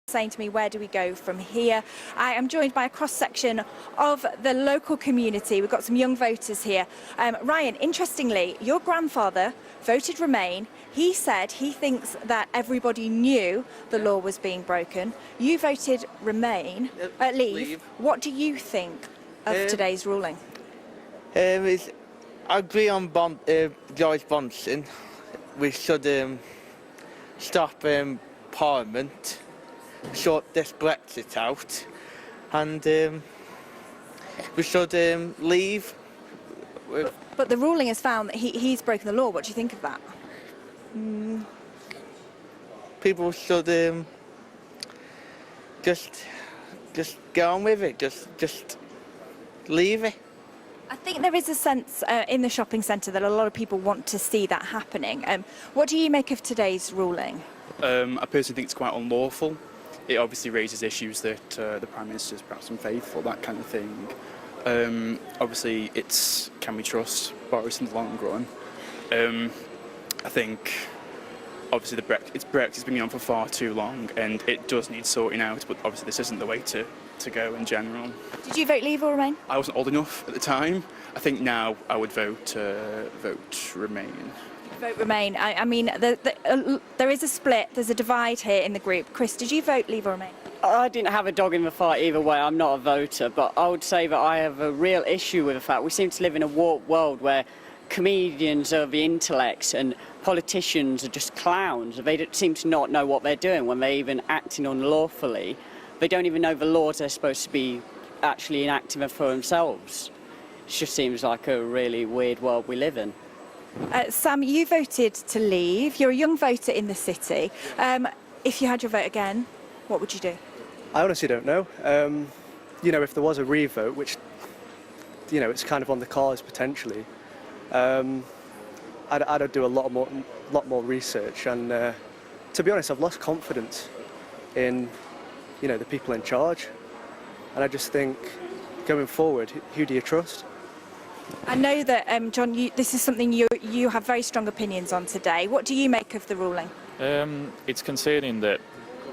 saying to me, where do we go from here? I am joined by a cross-section of the local community. We've got some young voters here. Ryan, interestingly, your grandfather voted Remain. He said he thinks that everybody knew the law was being broken. You voted Remain, Leave. What do you think of today's ruling? I agree on Joris Bonson. We should stop Parliament, sort this Brexit out, and we should leave. But the ruling has found that he's broken the law. What do you think of that? People should just get on with it. Just leave it. I think there is a sense in the shopping centre that a lot of people want to see that happening. What do you make of today's ruling? I personally think it's quite unlawful. It obviously raises issues that the Prime Minister's perhaps unfaithful, that kind of thing. Obviously, can we trust Boris in the long run? I think, obviously, Brexit's been going on for far too long, and it does need sorting out, but obviously this isn't the way to go in general. Did you vote Leave or Remain? I wasn't old enough at the time. I think now I would vote Remain. Vote Remain. I mean, there is a split, there's a divide here in the group. Chris, did you vote Leave or Remain? I didn't have a dog in the fight either way. I'm not a voter, but I would say that I have a real issue with the fact we seem to live in a warped world where comedians are the intellects and politicians are just clowns. They seem to not know what they're doing when they're even acting unlawfully. They don't even know the laws they're supposed to be actually enacting for themselves. It just seems like a really weird world we live in. Sam, you voted to leave. You're a young voter in the city. If you had your vote again, what would you do? I honestly don't know. You know, if there was a revote, which, you know, it's kind of on the cards potentially, I'd do a lot more research. And to be honest, I've lost confidence in, you know, the people in charge. And I just think, going forward, who do you trust? I know that, John, this is something you have very strong opinions on today. What do you make of the ruling? It's concerning that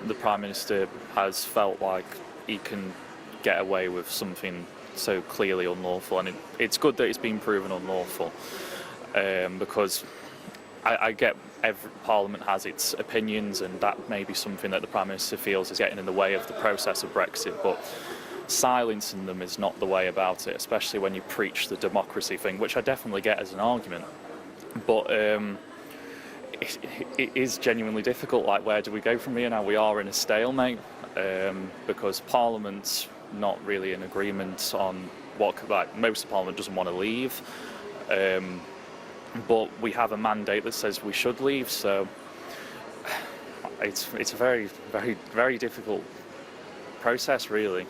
the Prime Minister has felt like he can get away with something so clearly unlawful, and it's good that it's been proven unlawful, because I get every Parliament has its opinions, and that may be something that the Prime Minister feels is getting in the way of the process of Brexit, but silencing them is not the way about it, especially when you preach the democracy thing, which I definitely get as an argument. But it is genuinely difficult. Like, where do we go from here now? We are in a stalemate because Parliament's not really in agreement on what, like, most of Parliament doesn't want to leave. But we have a mandate that says we should leave, so it's a very, very, very difficult process, really.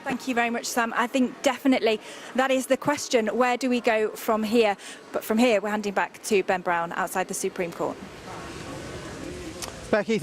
Thank you very much, Sam. I think definitely that is the question. Where do we go from here? But from here, we're handing back to Ben Brown outside the Supreme Court. Becky.